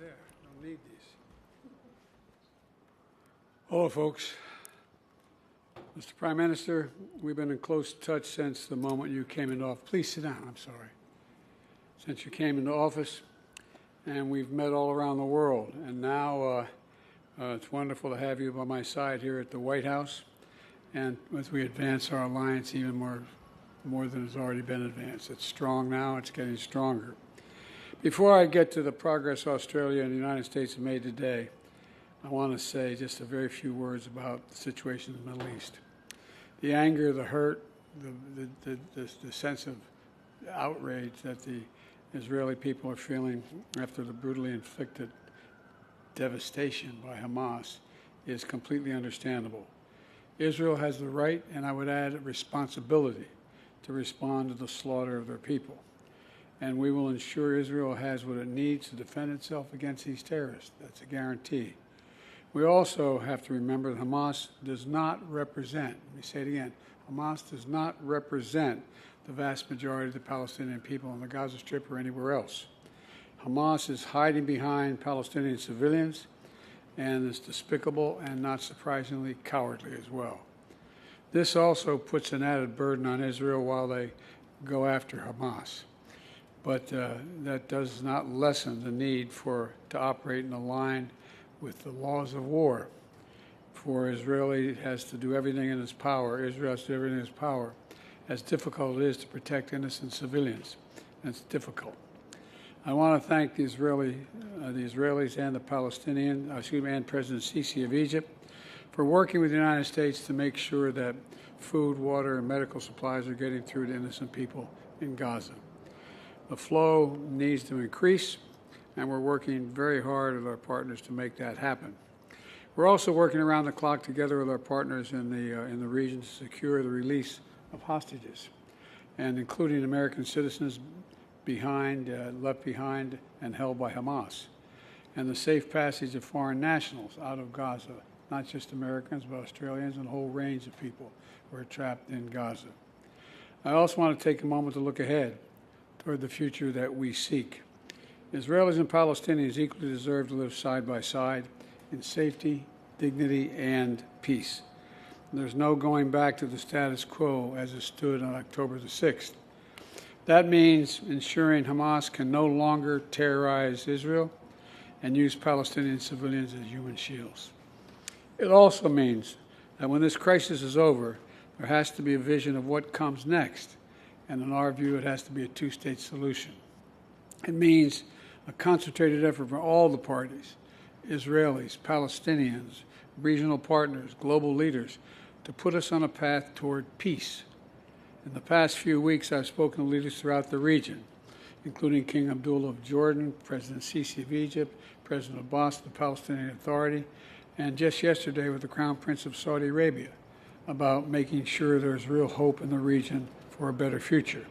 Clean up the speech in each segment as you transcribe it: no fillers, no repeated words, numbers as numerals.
there. Don't need these. Hello, folks. Mr. Prime Minister, we've been in close touch since the moment you came into office. Please sit down. I'm sorry. Since you came into office, and we've met all around the world. And now it's wonderful to have you by my side here at the White House, and as we advance our alliance even more than has already been advanced. It's strong now. It's getting stronger. Before I get to the progress Australia and the United States have made today, I want to say just a very few words about the situation in the Middle East. The anger, the hurt, the sense of outrage that the Israeli people are feeling after the brutally inflicted devastation by Hamas is completely understandable. Israel has the right, and I would add a responsibility, to respond to the slaughter of their people. And we will ensure Israel has what it needs to defend itself against these terrorists. That's a guarantee. We also have to remember that Hamas does not represent, let me say it again, Hamas does not represent the vast majority of the Palestinian people on the Gaza Strip or anywhere else. Hamas is hiding behind Palestinian civilians and is despicable and, not surprisingly, cowardly as well. This also puts an added burden on Israel while they go after Hamas. But that does not lessen the need to operate in a line with the laws of war. For Israel has to do everything in its power. Israel has to do everything in its power. As difficult it is to protect innocent civilians, and it's difficult. I want to thank the Israelis and the Palestinian, and President Sisi of Egypt for working with the United States to make sure that food, water, and medical supplies are getting through to innocent people in Gaza. The flow needs to increase, and we're working very hard with our partners to make that happen. We're also working around the clock together with our partners in the region to secure the release of hostages, and including American citizens left behind and held by Hamas, and the safe passage of foreign nationals out of Gaza, not just Americans, but Australians and a whole range of people who are trapped in Gaza. I also want to take a moment to look ahead toward the future that we seek. Israelis and Palestinians equally deserve to live side by side in safety, dignity, and peace. There's no going back to the status quo as it stood on October the 6th. That means ensuring Hamas can no longer terrorize Israel and use Palestinian civilians as human shields. It also means that when this crisis is over, there has to be a vision of what comes next, and in our view, it has to be a two-state solution. It means a concentrated effort from all the parties, Israelis, Palestinians, regional partners, global leaders, to put us on a path toward peace. In the past few weeks, I've spoken to leaders throughout the region, including King Abdullah of Jordan, President Sisi of Egypt, President Abbas of the Palestinian Authority, and just yesterday with the Crown Prince of Saudi Arabia, about making sure there's real hope in the region for a better future,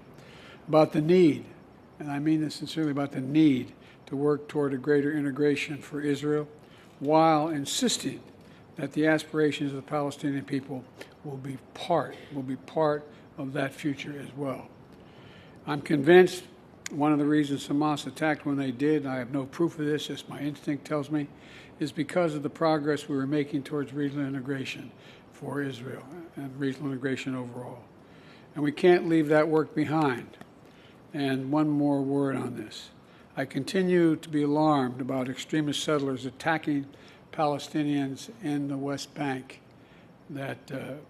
about the need, and I mean this sincerely, about the need to work toward a greater integration for Israel, while insisting that the aspirations of the Palestinian people will be part of that future as well. I'm convinced one of the reasons Hamas attacked when they did, and I have no proof of this, just my instinct tells me, is because of the progress we were making towards regional integration for Israel and regional integration overall. And we can't leave that work behind. And one more word on this. I continue to be alarmed about extremist settlers attacking Palestinians in the West Bank, that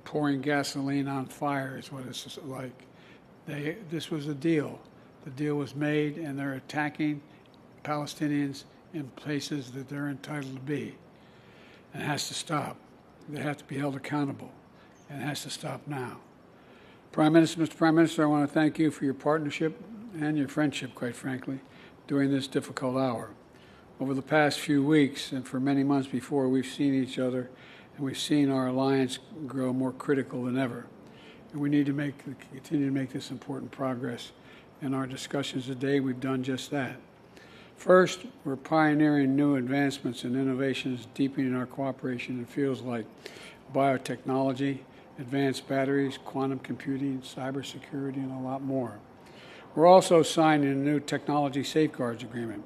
pouring gasoline on fire is what it's like. This was a deal. The deal was made, and they're attacking Palestinians in places that they're entitled to be. And it has to stop. They have to be held accountable, and it has to stop now. Mr. Prime Minister, I want to thank you for your partnership and your friendship, quite frankly, during this difficult hour. Over the past few weeks and for many months before, we've seen each other, and we've seen our alliance grow more critical than ever. And we need to continue to make this important progress. In our discussions today, we've done just that. First, we're pioneering new advancements and innovations, deepening our cooperation in fields like biotechnology, advanced batteries, quantum computing, cybersecurity, and a lot more. We're also signing a new technology safeguards agreement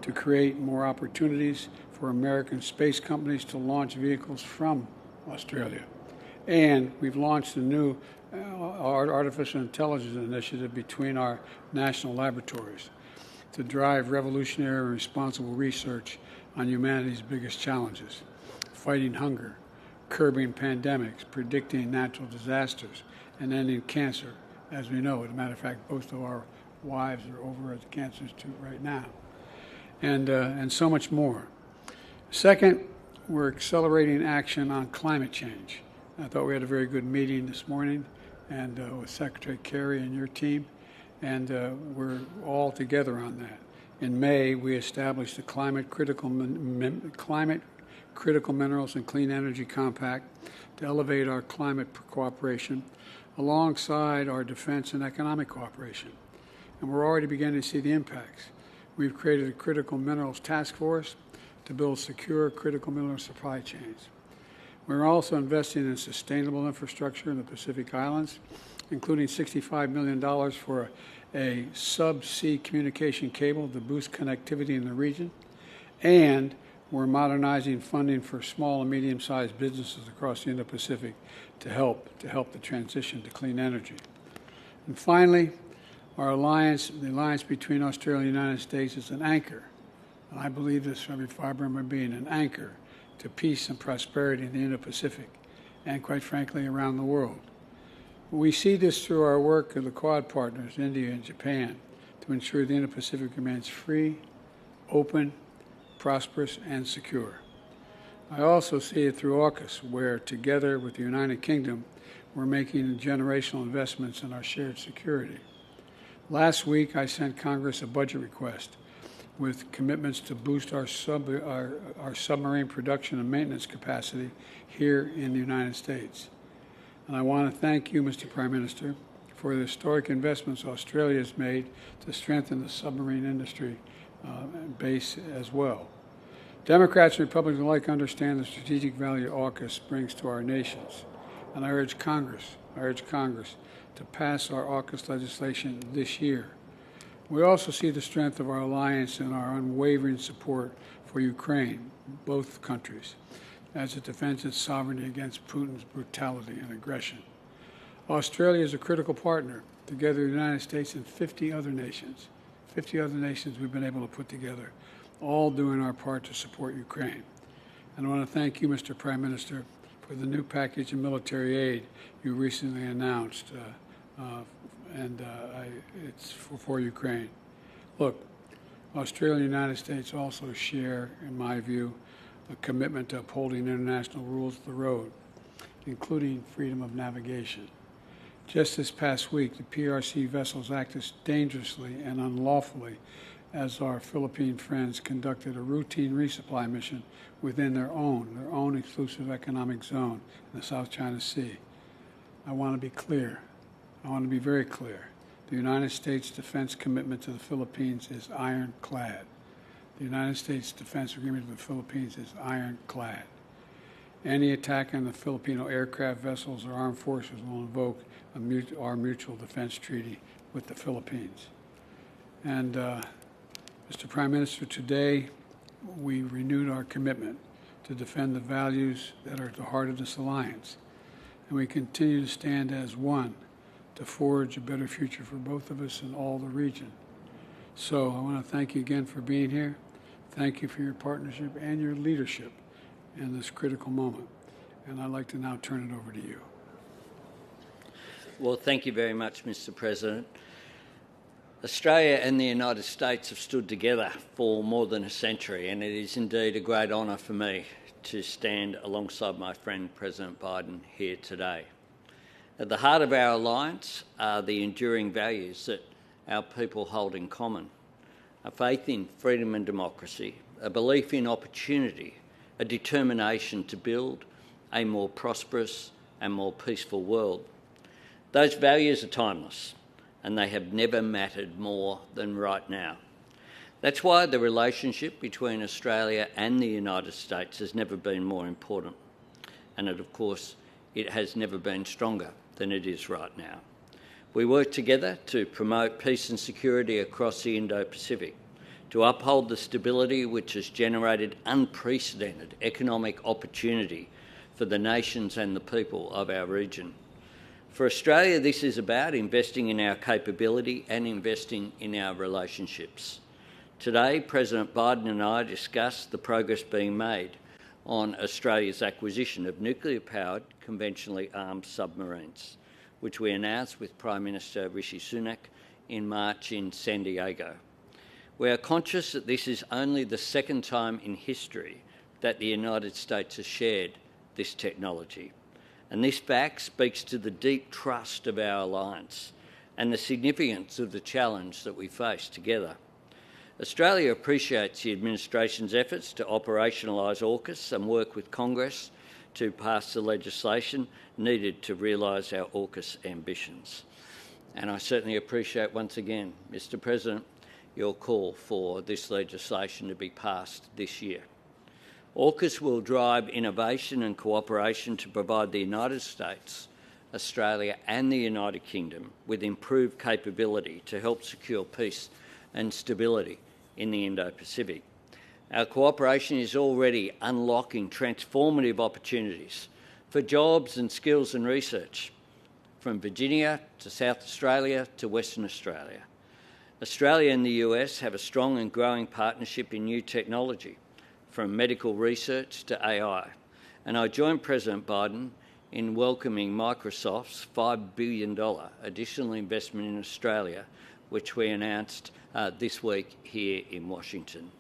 to create more opportunities for American space companies to launch vehicles from Australia. And we've launched a new artificial intelligence initiative between our national laboratories to drive revolutionary and responsible research on humanity's biggest challenges: fighting hunger, curbing pandemics, predicting natural disasters, and ending cancer, as we know. As a matter of fact, both of our wives are over at the Cancer Institute right now, and so much more. Second, we're accelerating action on climate change. I thought we had a very good meeting this morning and with Secretary Kerry and your team, and we're all together on that. In May, we established the Climate Critical Minerals and Clean Energy Compact to elevate our climate cooperation alongside our defense and economic cooperation. And we're already beginning to see the impacts. We've created a critical minerals task force to build secure critical mineral supply chains. We're also investing in sustainable infrastructure in the Pacific Islands, including $65 million for a subsea communication cable to boost connectivity in the region. And we're modernizing funding for small and medium-sized businesses across the Indo-Pacific to help the transition to clean energy. And finally, the alliance between Australia and the United States is an anchor. And I believe this from every fiber in my being, an anchor to peace and prosperity in the Indo-Pacific and, quite frankly, around the world. We see this through our work with the Quad partners, India and Japan, to ensure the Indo-Pacific remains free, open, prosperous, and secure. I also see it through AUKUS, where, together with the United Kingdom, we're making generational investments in our shared security. Last week, I sent Congress a budget request with commitments to boost our submarine production and maintenance capacity here in the United States. And I want to thank you, Mr. Prime Minister, for the historic investments Australia has made to strengthen the submarine industry base as well. Democrats and Republicans alike understand the strategic value AUKUS brings to our nations. And I urge Congress to pass our AUKUS legislation this year. We also see the strength of our alliance and our unwavering support for Ukraine, both countries, as it defends its sovereignty against Putin's brutality and aggression. Australia is a critical partner, together with the United States and 50 other nations. 50 other nations we've been able to put together, all doing our part to support Ukraine. And I want to thank you, Mr. Prime Minister, for the new package of military aid you recently announced. It's for Ukraine. Look, Australia and the United States also share, in my view, a commitment to upholding international rules of the road, including freedom of navigation. Just this past week, the PRC vessels acted dangerously and unlawfully as our Philippine friends conducted a routine resupply mission within their own exclusive economic zone in the South China Sea. I want to be clear. I want to be very clear. The United States defense commitment to the Philippines is ironclad. The United States defense agreement with the Philippines is ironclad. Any attack on the Filipino aircraft vessels or armed forces will invoke our mutual defense treaty with the Philippines. And, Mr. Prime Minister, today we renewed our commitment to defend the values that are at the heart of this alliance. And we continue to stand as one to forge a better future for both of us and all the region. So I want to thank you again for being here. Thank you for your partnership and your leadership in this critical moment. And I'd like to now turn it over to you. Well, thank you very much, Mr. President. Australia and the United States have stood together for more than a century, and it is indeed a great honour for me to stand alongside my friend President Biden here today. At the heart of our alliance are the enduring values that our people hold in common: a faith in freedom and democracy, a belief in opportunity, a determination to build a more prosperous and more peaceful world. Those values are timeless, and they have never mattered more than right now. That's why the relationship between Australia and the United States has never been more important. And of course, it has never been stronger than it is right now. We work together to promote peace and security across the Indo-Pacific, to uphold the stability which has generated unprecedented economic opportunity for the nations and the people of our region. For Australia, this is about investing in our capability and investing in our relationships. Today, President Biden and I discussed the progress being made on Australia's acquisition of nuclear-powered, conventionally armed submarines, which we announced with Prime Minister Rishi Sunak in March in San Diego. We are conscious that this is only the second time in history that the United States has shared this technology. And this fact speaks to the deep trust of our alliance and the significance of the challenge that we face together. Australia appreciates the administration's efforts to operationalise AUKUS and work with Congress to pass the legislation needed to realise our AUKUS ambitions. And I certainly appreciate once again, Mr. President, your call for this legislation to be passed this year. AUKUS will drive innovation and cooperation to provide the United States, Australia and the United Kingdom with improved capability to help secure peace and stability in the Indo-Pacific. Our cooperation is already unlocking transformative opportunities for jobs and skills and research, from Virginia to South Australia to Western Australia. Australia and the US have a strong and growing partnership in new technology, from medical research to AI. And I join President Biden in welcoming Microsoft's $5 billion additional investment in Australia, which we announced this week here in Washington.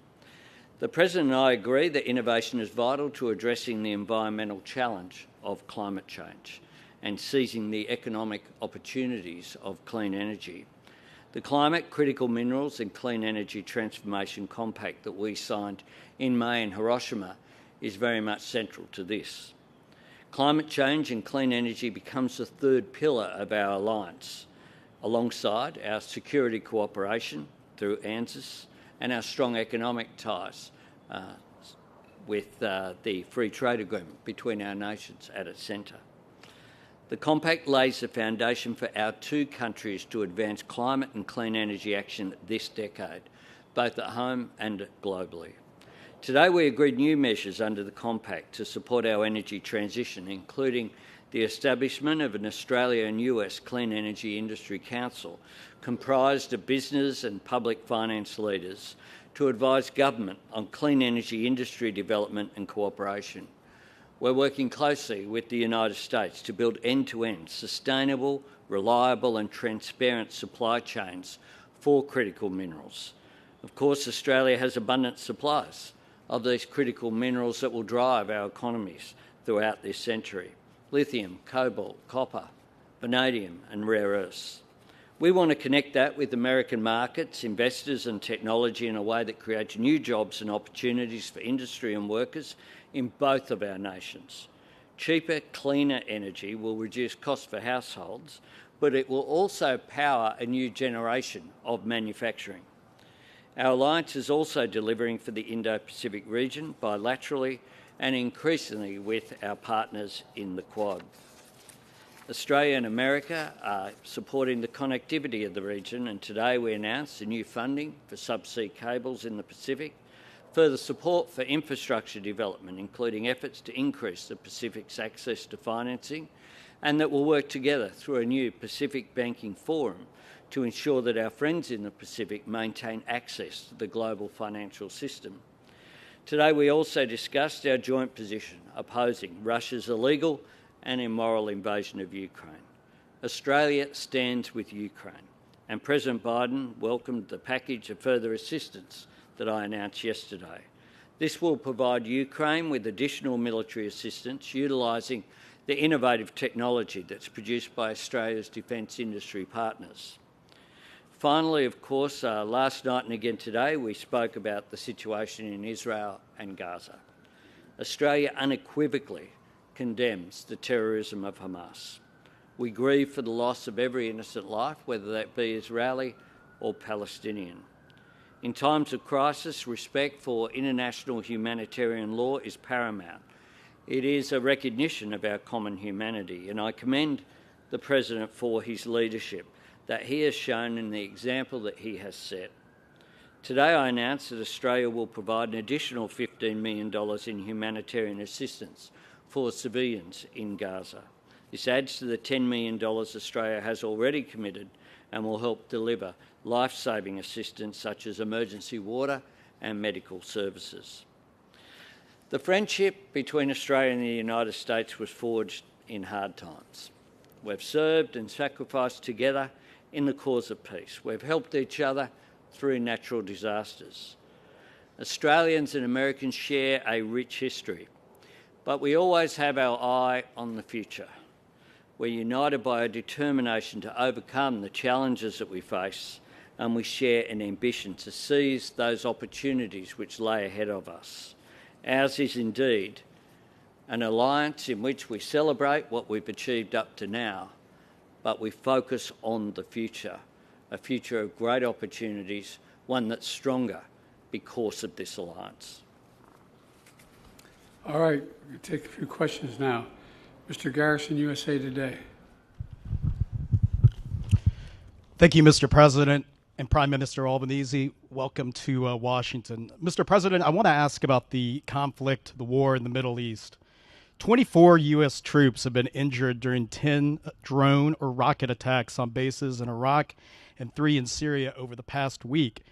The President and I agree that innovation is vital to addressing the environmental challenge of climate change and seizing the economic opportunities of clean energy. The Climate, Critical Minerals and Clean Energy Transformation Compact that we signed in May in Hiroshima is very much central to this. Climate change and clean energy becomes the third pillar of our alliance, alongside our security cooperation through ANZUS and our strong economic ties with the free trade agreement between our nations at its centre. The compact lays the foundation for our two countries to advance climate and clean energy action this decade, both at home and globally. Today we agreed new measures under the compact to support our energy transition, including the establishment of an Australia and US Clean Energy Industry Council comprised of business and public finance leaders to advise government on clean energy industry development and cooperation. We're working closely with the United States to build end-to-end sustainable, reliable and transparent supply chains for critical minerals. Of course, Australia has abundant supplies of these critical minerals that will drive our economies throughout this century: lithium, cobalt, copper, vanadium and rare earths. We want to connect that with American markets, investors and technology in a way that creates new jobs and opportunities for industry and workers in both of our nations. Cheaper, cleaner energy will reduce costs for households, but it will also power a new generation of manufacturing. Our alliance is also delivering for the Indo-Pacific region bilaterally and increasingly with our partners in the Quad. Australia and America are supporting the connectivity of the region, and today we announced the new funding for subsea cables in the Pacific, further support for infrastructure development, including efforts to increase the Pacific's access to financing, and that we'll work together through a new Pacific Banking Forum to ensure that our friends in the Pacific maintain access to the global financial system. Today we also discussed our joint position opposing Russia's illegal and immoral invasion of Ukraine. Australia stands with Ukraine, and President Biden welcomed the package of further assistance that I announced yesterday. This will provide Ukraine with additional military assistance, utilising the innovative technology that's produced by Australia's defence industry partners. Finally, of course, last night and again today, we spoke about the situation in Israel and Gaza. Australia unequivocally condemns the terrorism of Hamas. We grieve for the loss of every innocent life, whether that be Israeli or Palestinian. In times of crisis, respect for international humanitarian law is paramount. It is a recognition of our common humanity, and I commend the President for his leadership that he has shown and the example that he has set. Today I announce that Australia will provide an additional $15 million in humanitarian assistance for civilians in Gaza. This adds to the $10 million Australia has already committed and will help deliver life-saving assistance such as emergency water and medical services. The friendship between Australia and the United States was forged in hard times. We've served and sacrificed together in the cause of peace. We've helped each other through natural disasters. Australians and Americans share a rich history, but we always have our eye on the future. We're united by a determination to overcome the challenges that we face, and we share an ambition to seize those opportunities which lay ahead of us. Ours is indeed an alliance in which we celebrate what we've achieved up to now, but we focus on the future, a future of great opportunities, one that's stronger because of this alliance. All right, we'll take a few questions now. Mr. Garrison, USA Today. Thank you, Mr. President and Prime Minister Albanese. Welcome to Washington. Mr. President, I want to ask about the conflict, the war in the Middle East. 24 U.S. troops have been injured during 10 drone or rocket attacks on bases in Iraq and 3 in Syria over the past week.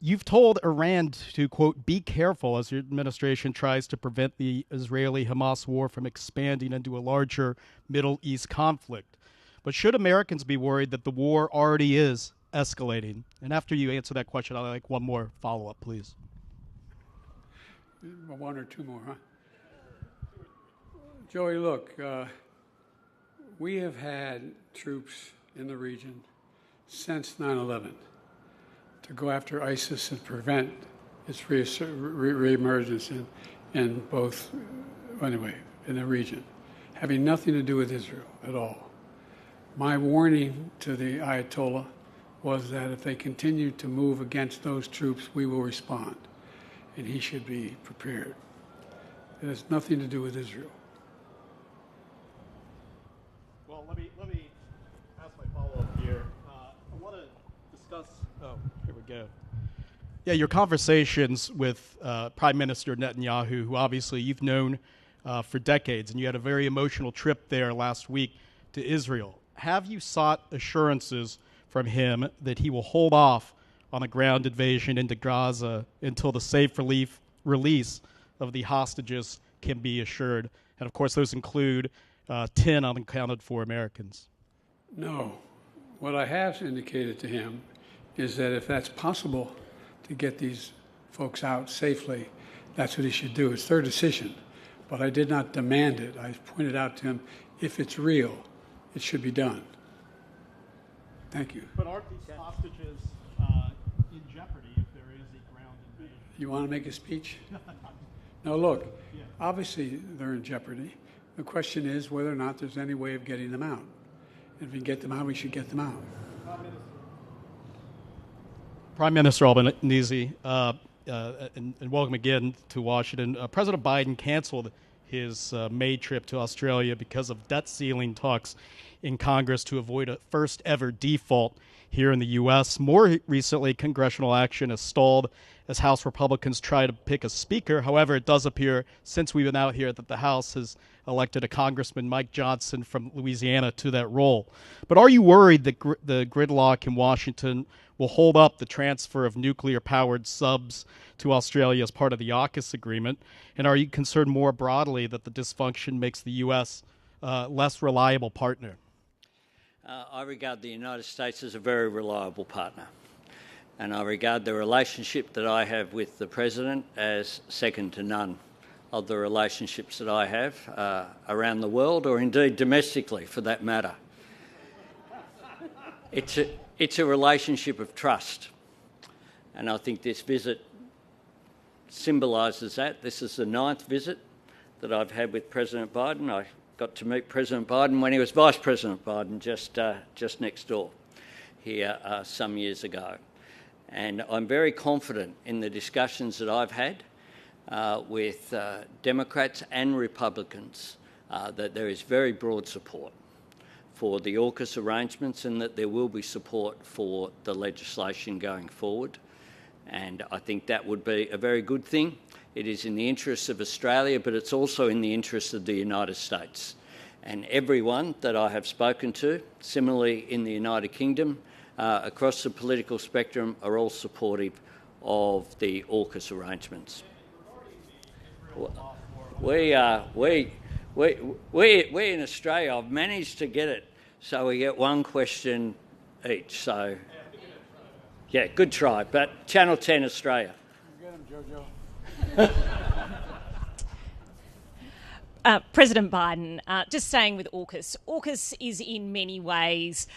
You've told Iran to, quote, be careful as your administration tries to prevent the Israeli-Hamas war from expanding into a larger Middle East conflict. But should Americans be worried that the war already is escalating? And after you answer that question, I'd like one more follow-up, please. One or two more, huh? Joey, look, we have had troops in the region since 9/11 to go after ISIS and prevent its reemergence in both, anyway, in the region, having nothing to do with Israel at all. My warning to the Ayatollah was that if they continue to move against those troops, we will respond, and he should be prepared. It has nothing to do with Israel. Well, let me ask my follow-up here. I want to discuss. Oh, here we go. Yeah, your conversations with Prime Minister Netanyahu, who obviously you've known for decades, and you had a very emotional trip there last week to Israel. Have you sought assurances from him that he will hold off on a ground invasion into Gaza until the safe release of the hostages can be assured? And, of course, those include 10 unaccounted for Americans. No. What I have indicated to him is that if that's possible to get these folks out safely, that's what he should do. It's their decision. But I did not demand it. I pointed out to him, if it's real, it should be done. Thank you. But aren't these hostages in jeopardy if there is a ground invasion? You want to make a speech? No, look, obviously they're in jeopardy. The question is whether or not there's any way of getting them out. If we can get them out, we should get them out. Prime Minister Albanese, and welcome again to Washington. President Biden canceled his May trip to Australia because of debt ceiling talks in Congress to avoid a first-ever default here in the U.S. More recently, congressional action has stalled as House Republicans try to pick a speaker. However, it does appear, since we've been out here, that the House has elected a Congressman, Mike Johnson from Louisiana, to that role. But are you worried that the gridlock in Washington will hold up the transfer of nuclear-powered subs to Australia as part of the AUKUS agreement? And are you concerned more broadly that the dysfunction makes the U.S. Less reliable partner? I regard the United States as a very reliable partner, and I regard the relationship that I have with the President as second to none of the relationships that I have around the world, or indeed domestically for that matter. It's a relationship of trust, and I think this visit symbolises that. This is the 9th visit that I've had with President Biden. I got to meet President Biden when he was Vice President Biden just next door here some years ago. And I'm very confident in the discussions that I've had with Democrats and Republicans that there is very broad support for the AUKUS arrangements and that there will be support for the legislation going forward. And I think that would be a very good thing. It is in the interests of Australia, but it's also in the interests of the United States. And everyone that I have spoken to, similarly in the United Kingdom, across the political spectrum, are all supportive of the AUKUS arrangements. We in Australia have managed to get it so we get one question each. So, yeah, good try. But Channel 10 Australia. Get him, Jojo. President Biden, just staying with AUKUS. AUKUS is in many ways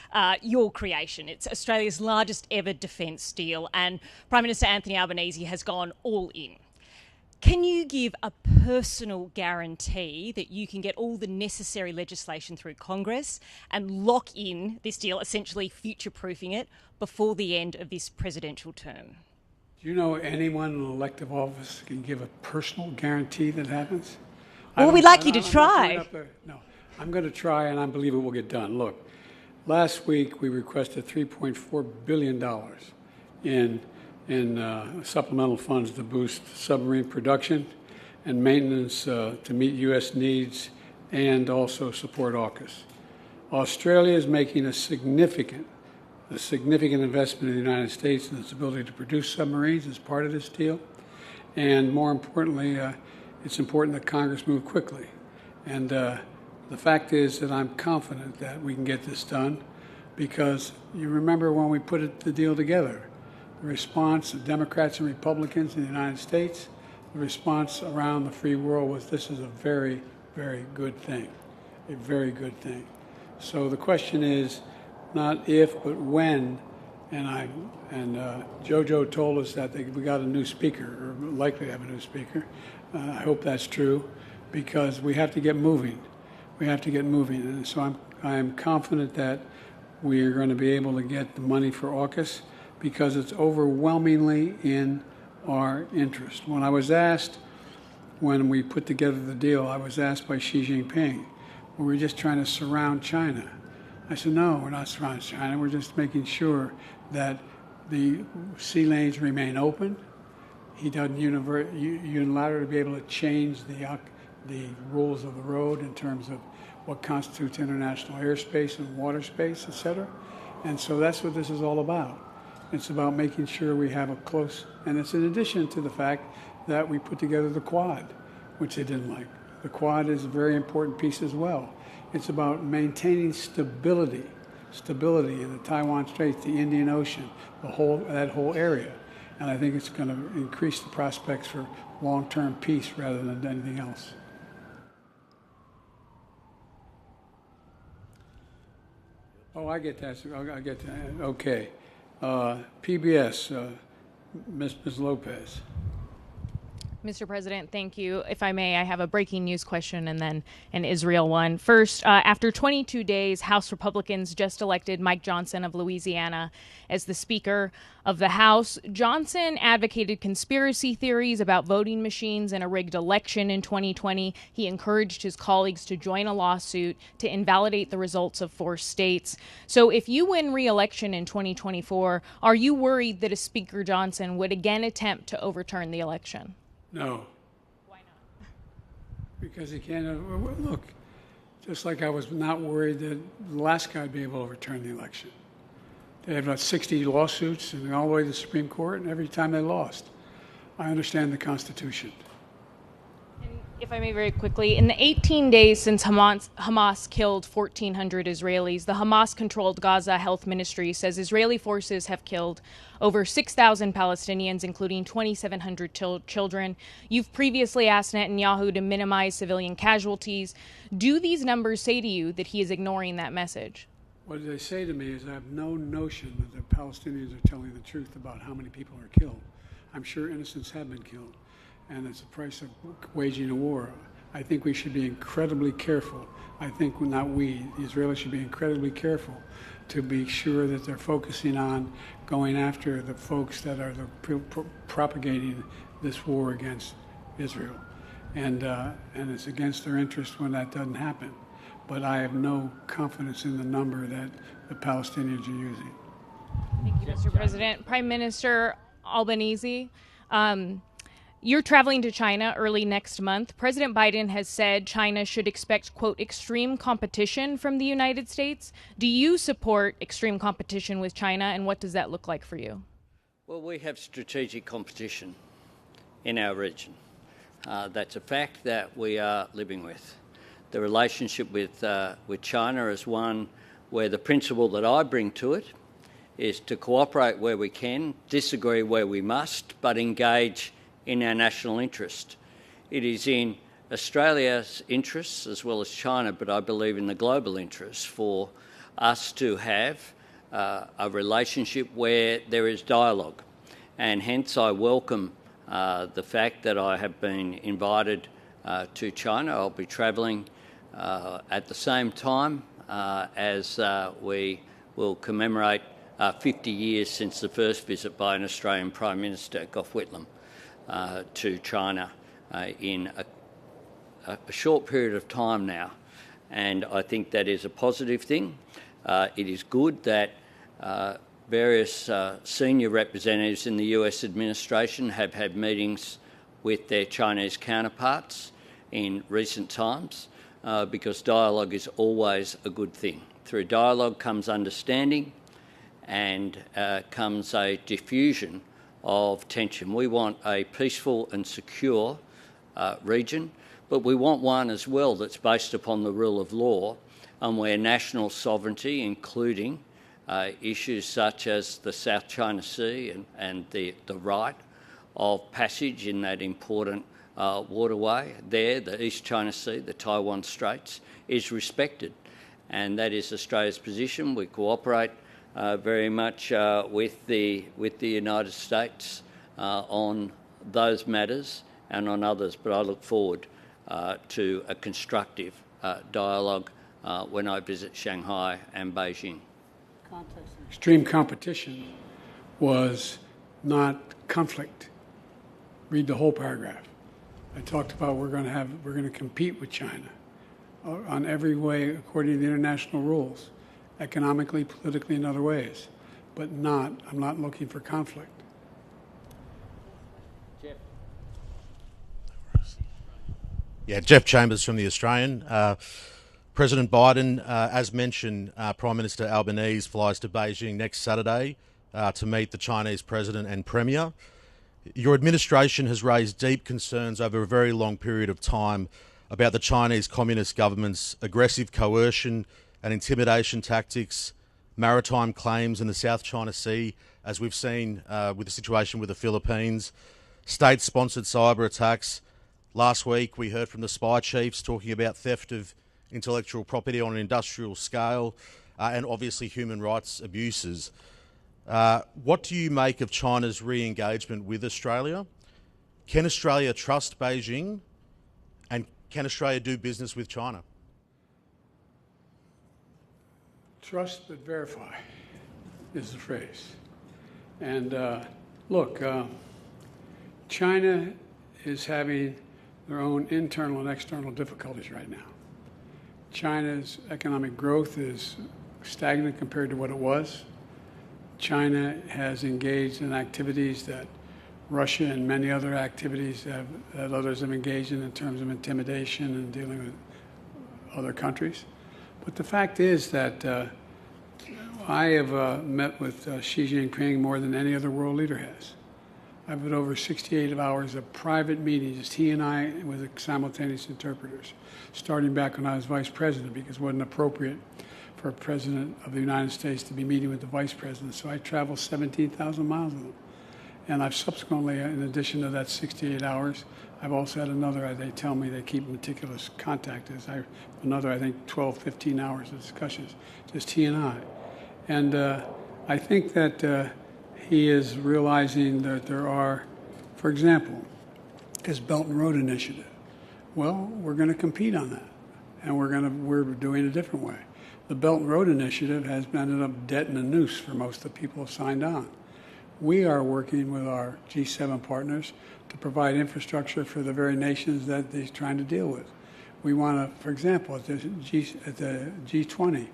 your creation. It's Australia's largest ever defence deal, and Prime Minister Anthony Albanese has gone all in. Can you give a personal guarantee that you can get all the necessary legislation through Congress and lock in this deal, essentially future-proofing it, before the end of this presidential term? Do you know anyone in elective office can give a personal guarantee that happens? Well, we'd like you to try. No, I'm going to try, and I believe it will get done. Look, last week we requested $3.4 billion in supplemental funds to boost submarine production and maintenance to meet U.S. needs and also support AUKUS. Australia is making a significant investment in the United States in its ability to produce submarines as part of this deal. And more importantly, it's important that Congress move quickly. And the fact is that I'm confident that we can get this done because you remember when we put the deal together, the response of Democrats and Republicans in the United States, the response around the free world was this is a very, very good thing, a very good thing. So the question is not if, but when. And Jojo told us that we got a new speaker, or likely to have a new speaker. I hope that's true, because we have to get moving. We have to get moving, and so I am confident that we are going to be able to get the money for AUKUS because it's overwhelmingly in our interest. When I was asked, when we put together the deal, I was asked by Xi Jinping, were we just trying to surround China? I said, no, we're not surrounding China. We're just making sure that the sea lanes remain open. He doesn't unilaterally be able to change the rules of the road in terms of what constitutes international airspace and water space, et cetera. And so that's what this is all about. It's about making sure we have a close, and it's in addition to the fact that we put together the Quad, which they didn't like. The Quad is a very important piece as well. It's about maintaining stability in the Taiwan Straits, the Indian Ocean, that whole area. And I think it's going to increase the prospects for long-term peace rather than anything else. Oh, I get that. I get that. Okay. PBS, Ms. Lopez. Mr. President, thank you. If I may, I have a breaking news question and then an Israel one. First, after 22 days, House Republicans just elected Mike Johnson of Louisiana as the Speaker of the House. Johnson advocated conspiracy theories about voting machines and a rigged election in 2020. He encouraged his colleagues to join a lawsuit to invalidate the results of 4 states. So if you win re-election in 2024, are you worried that a Speaker Johnson would again attempt to overturn the election? No. Why not? Because he can't. Look, just like I was not worried that the last guy would be able to overturn the election. They had about 60 lawsuits and all the way to the Supreme Court, and every time they lost. I understand the Constitution. And if I may very quickly, in the 18 days since Hamas killed 1,400 Israelis, the Hamas-controlled Gaza Health Ministry says Israeli forces have killed over 6,000 Palestinians, including 2,700 children. You've previously asked Netanyahu to minimize civilian casualties. Do these numbers say to you that he is ignoring that message? What they say to me is I have no notion that the Palestinians are telling the truth about how many people are killed. I'm sure innocents have been killed, and it's the price of waging a war. I think we should be incredibly careful. I think not we, the Israelis should be incredibly careful to be sure that they're focusing on going after the folks that are propagating this war against Israel. And it's against their interest when that doesn't happen. but I have no confidence in the number that the Palestinians are using. Thank you, Mr. President. Prime Minister Albanese, you're traveling to China early next month. President Biden has said China should expect, quote, extreme competition from the United States. Do you support extreme competition with China, and what does that look like for you? Well, we have strategic competition in our region. That's a fact that we are living with. The relationship with China is one where the principle that I bring to it is to cooperate where we can, disagree where we must, but engage in our national interest. It is in Australia's interests as well as China, but I believe in the global interest for us to have a relationship where there is dialogue. And hence I welcome the fact that I have been invited to China. I'll be travelling at the same time as we will commemorate 50 years since the first visit by an Australian Prime Minister, Gough Whitlam, to China in a short period of time now. And I think that is a positive thing. It is good that various senior representatives in the US administration have had meetings with their Chinese counterparts in recent times because dialogue is always a good thing. Through dialogue comes understanding and comes a diffusion of tension. We want a peaceful and secure region, but we want one as well that's based upon the rule of law and where national sovereignty, including issues such as the South China Sea and the right of passage in that important waterway there, the East China Sea, the Taiwan Straits, is respected. And that is Australia's position. We cooperate very much with the United States on those matters and on others, but I look forward to a constructive dialogue when I visit Shanghai and Beijing. Extreme competition was not conflict. Read the whole paragraph. I talked about we're going to compete with China on every way according to the international rules, economically, politically, and other ways, but I'm not looking for conflict. Jeff. Yeah, Jeff Chambers from The Australian. President Biden, as mentioned, Prime Minister Albanese flies to Beijing next Saturday to meet the Chinese President and Premier. Your administration has raised deep concerns over a very long period of time about the Chinese Communist government's aggressive coercion and intimidation tactics, maritime claims in the South China Sea, as we've seen with the situation with the Philippines, state-sponsored cyber attacks. Last week we heard from the spy chiefs talking about theft of intellectual property on an industrial scale and obviously human rights abuses. What do you make of China's re-engagement with Australia? Can Australia trust Beijing? And can Australia do business with China? Trust but verify is the phrase. And look, China is having their own internal and external difficulties right now. China's economic growth is stagnant compared to what it was. China has engaged in activities that Russia and many other activities that others have engaged in terms of intimidation and dealing with other countries. But the fact is that I have met with Xi Jinping more than any other world leader has. I've had over 68 hours of private meetings, he and I, with simultaneous interpreters, starting back when I was vice president, because it wasn't appropriate for a president of the United States to be meeting with the vice president. So I traveled 17,000 miles with them. And I've subsequently, in addition to that 68 hours, I've also had another, they tell me they keep meticulous contact, another, I think, 12, 15 hours of discussions, just he and I. And I think that he is realizing that there are, for example, his Belt and Road Initiative. Well, we're going to compete on that, and we're doing it a different way. The Belt and Road Initiative has ended up debt and a noose for most of the people who have signed on. We are working with our G7 partners to provide infrastructure for the very nations that he's trying to deal with. We want to, for example, at the G20,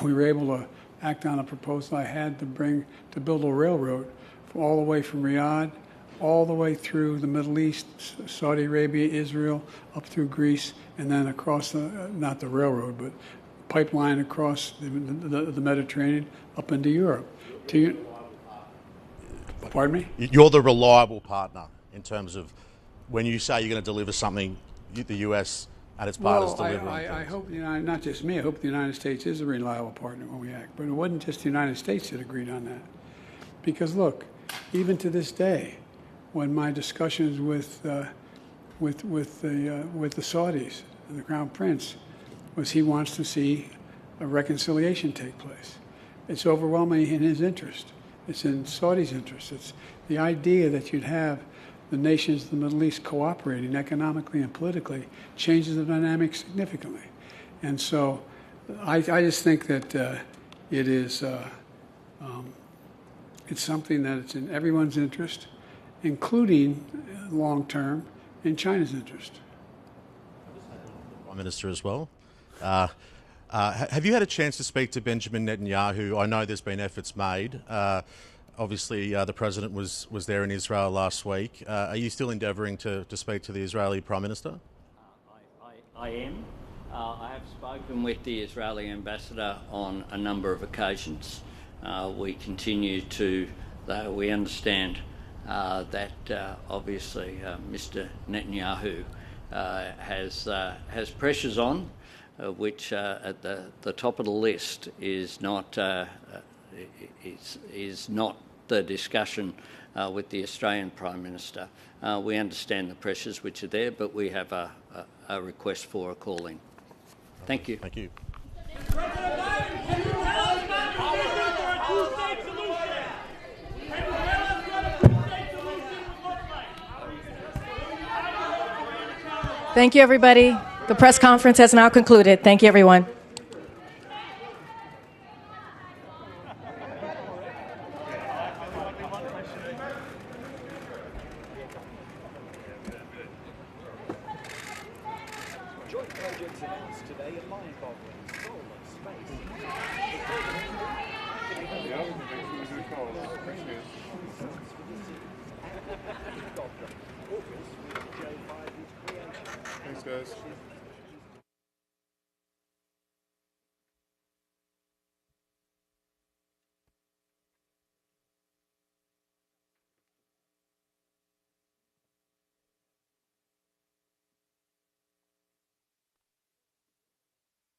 we were able to act on a proposal I had to build a railroad all the way from Riyadh, all the way through the Middle East, Saudi Arabia, Israel, up through Greece, and then across not the railroad, but pipeline across the Mediterranean up into Europe. Pardon me? You're the reliable partner in terms of when you say you're going to deliver something, the US and its partners deliver. I hope not just me. I hope the United States is a reliable partner when we act. But it wasn't just the United States that agreed on that, because look, even to this day, when my discussions with the Saudis and the Crown Prince was he wants to see a reconciliation take place. It's overwhelmingly in his interest. It's in Saudi's interest. It's the idea that you'd have the nations of the Middle East cooperating economically and politically changes the dynamic significantly. And so I just think that it is it's something that it's in everyone's interest, including long-term in China's interest. Prime Minister as well. Have you had a chance to speak to Benjamin Netanyahu? I know there's been efforts made. Obviously, the President was there in Israel last week. Are you still endeavouring to speak to the Israeli Prime Minister? I am. I have spoken with the Israeli ambassador on a number of occasions. We continue to, we understand that obviously Mr. Netanyahu has pressures on, which at the top of the list is not the discussion with the Australian Prime Minister. We understand the pressures which are there, but we have a request for a call-in. Thank you. Thank you. Thank you, everybody. The press conference has now concluded. Thank you, everyone. Joint projects announced today in mind-boggling, solar, space. Thanks, guys.